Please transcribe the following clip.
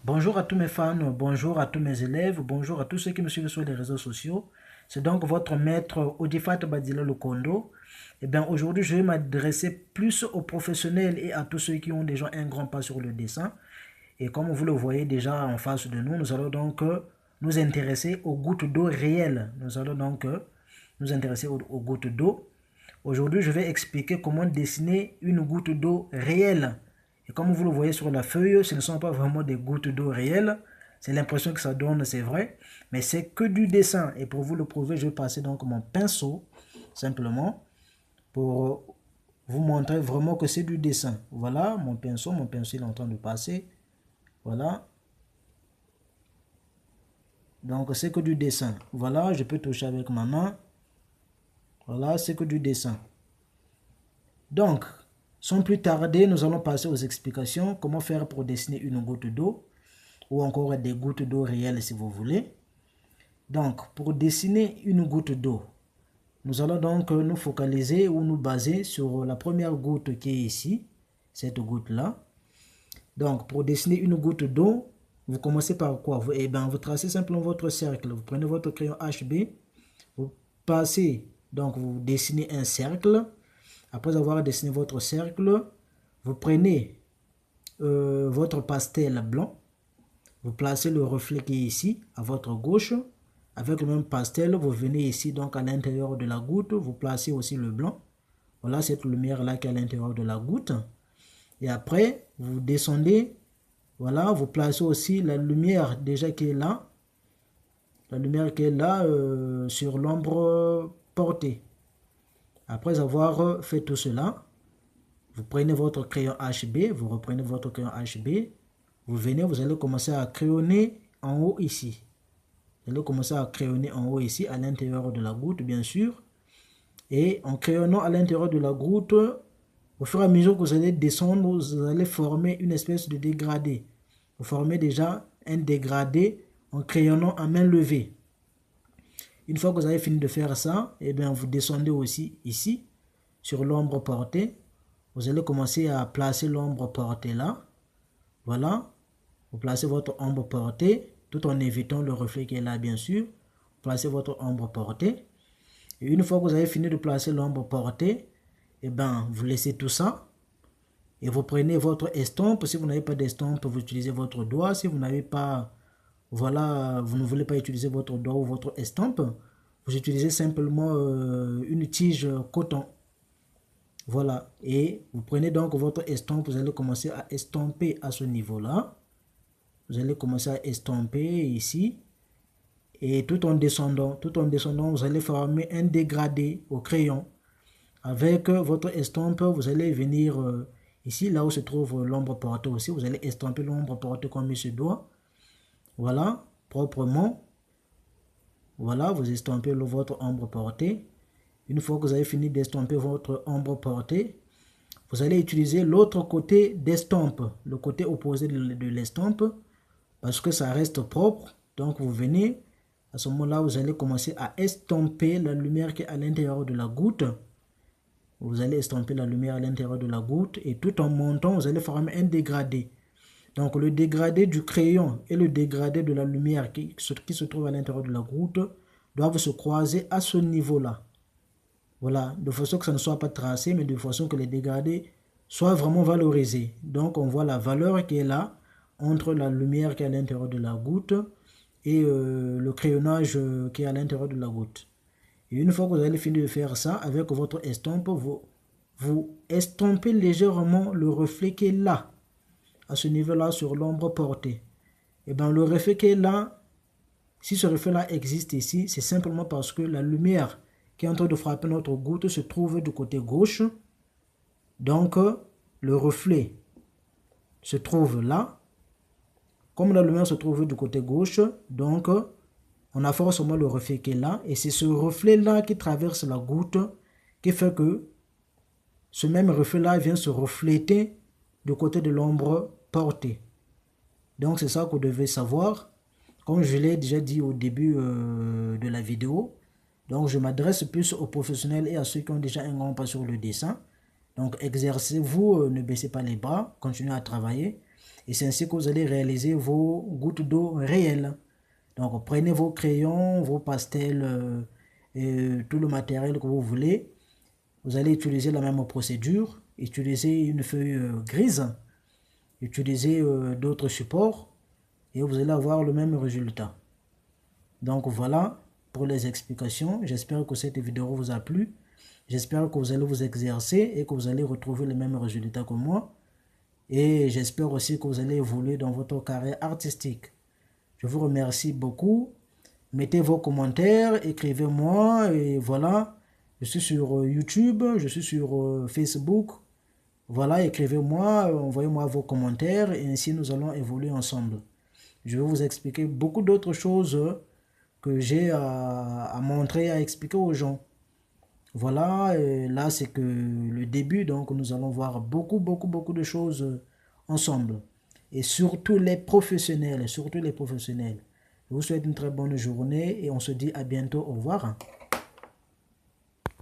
Bonjour à tous mes fans, bonjour à tous mes élèves, bonjour à tous ceux qui me suivent sur les réseaux sociaux. C'est donc votre maître Odifat Badila Lukondo. Et bien aujourd'hui, je vais m'adresser plus aux professionnels et à tous ceux qui ont déjà un grand pas sur le dessin. Et comme vous le voyez déjà en face de nous, nous allons donc nous intéresser aux gouttes d'eau réelles. Nous allons donc nous intéresser aux gouttes d'eau. Aujourd'hui, je vais expliquer comment dessiner une goutte d'eau réelle. Et comme vous le voyez sur la feuille, ce ne sont pas vraiment des gouttes d'eau réelles. C'est l'impression que ça donne, c'est vrai. Mais c'est que du dessin. Et pour vous le prouver, je vais passer donc mon pinceau, simplement, pour vous montrer vraiment que c'est du dessin. Voilà, mon pinceau il est en train de passer. Voilà. Donc, c'est que du dessin. Voilà, je peux toucher avec ma main. Voilà, c'est que du dessin. Donc, sans plus tarder, nous allons passer aux explications. Comment faire pour dessiner une goutte d'eau ou encore des gouttes d'eau réelles si vous voulez. Donc, pour dessiner une goutte d'eau, nous allons donc nous focaliser ou nous baser sur la première goutte qui est ici, cette goutte-là. Donc, pour dessiner une goutte d'eau, vous commencez par quoi? Vous tracez simplement votre cercle. Vous prenez votre crayon HB, vous passez, donc vous dessinez un cercle. Après avoir dessiné votre cercle, vous prenez votre pastel blanc, vous placez le reflet qui est ici, à votre gauche. Avec le même pastel, vous venez ici, donc à l'intérieur de la goutte, vous placez aussi le blanc. Voilà cette lumière-là qui est à l'intérieur de la goutte. Et après, vous descendez, voilà, vous placez aussi la lumière déjà qui est là. La lumière qui est là sur l'ombre portée. Après avoir fait tout cela, vous prenez votre crayon HB, vous reprenez votre crayon HB, vous venez, vous allez commencer à crayonner en haut ici. Vous allez commencer à crayonner en haut ici, à l'intérieur de la goutte, bien sûr. Et en crayonnant à l'intérieur de la goutte, au fur et à mesure que vous allez descendre, vous allez former une espèce de dégradé. Vous formez déjà un dégradé en crayonnant à main levée. Une fois que vous avez fini de faire ça, et bien vous descendez aussi ici, sur l'ombre portée. Vous allez commencer à placer l'ombre portée là. Voilà. Vous placez votre ombre portée, tout en évitant le reflet qui est là, bien sûr. Placez votre ombre portée. Et une fois que vous avez fini de placer l'ombre portée, et ben, vous laissez tout ça. Et vous prenez votre estompe. Si vous n'avez pas d'estompe, vous utilisez votre doigt. Si vous n'avez pas, voilà, vous ne voulez pas utiliser votre doigt ou votre estompe, vous utilisez simplement une tige coton. Voilà, et vous prenez donc votre estompe, vous allez commencer à estomper à ce niveau-là. Vous allez commencer à estomper ici. Et tout en descendant, vous allez former un dégradé au crayon. Avec votre estompe, vous allez venir ici, là où se trouve l'ombre portée aussi. Vous allez estomper l'ombre portée comme il se doit. Voilà, proprement. Voilà, vous estompez votre ombre portée. Une fois que vous avez fini d'estomper votre ombre portée, vous allez utiliser l'autre côté d'estompe, le côté opposé de l'estompe, parce que ça reste propre. Donc vous venez, à ce moment-là, vous allez commencer à estomper la lumière qui est à l'intérieur de la goutte. Vous allez estomper la lumière à l'intérieur de la goutte et tout en montant, vous allez former un dégradé. Donc le dégradé du crayon et le dégradé de la lumière qui se trouve à l'intérieur de la goutte doivent se croiser à ce niveau-là. Voilà, de façon que ça ne soit pas tracé, mais de façon que les dégradés soient vraiment valorisés. Donc on voit la valeur qui est là entre la lumière qui est à l'intérieur de la goutte et le crayonnage qui est à l'intérieur de la goutte. Et une fois que vous avez fini de faire ça, avec votre estompe, vous estompez légèrement le reflet qui est là, à ce niveau-là, sur l'ombre portée. Et bien le reflet qui est là, si ce reflet-là existe ici, c'est simplement parce que la lumière qui est en train de frapper notre goutte se trouve du côté gauche. Donc, le reflet se trouve là. Comme la lumière se trouve du côté gauche, donc, on a forcément le reflet qui est là. Et c'est ce reflet-là qui traverse la goutte qui fait que ce même reflet-là vient se refléter du côté de l'ombre portée. Donc, c'est ça que vous devez savoir. Comme je l'ai déjà dit au début de la vidéo, donc je m'adresse plus aux professionnels et à ceux qui ont déjà un grand pas sur le dessin. Donc exercez-vous, ne baissez pas les bras, continuez à travailler. Et c'est ainsi que vous allez réaliser vos gouttes d'eau réelles. Donc, prenez vos crayons, vos pastels, et tout le matériel que vous voulez. Vous allez utiliser la même procédure. Utilisez une feuille grise. Utilisez d'autres supports. Et vous allez avoir le même résultat. Donc, voilà pour les explications. J'espère que cette vidéo vous a plu. J'espère que vous allez vous exercer et que vous allez retrouver les mêmes résultats que moi. Et j'espère aussi que vous allez évoluer dans votre carrière artistique. Je vous remercie beaucoup. Mettez vos commentaires, écrivez-moi et voilà. Je suis sur YouTube, je suis sur Facebook. Voilà, écrivez-moi, envoyez-moi vos commentaires et ainsi nous allons évoluer ensemble. Je vais vous expliquer beaucoup d'autres choses que j'ai à montrer, à expliquer aux gens. Voilà, là c'est que le début, donc nous allons voir beaucoup de choses ensemble. Et surtout les professionnels, surtout les professionnels. Je vous souhaite une très bonne journée et on se dit à bientôt. Au revoir.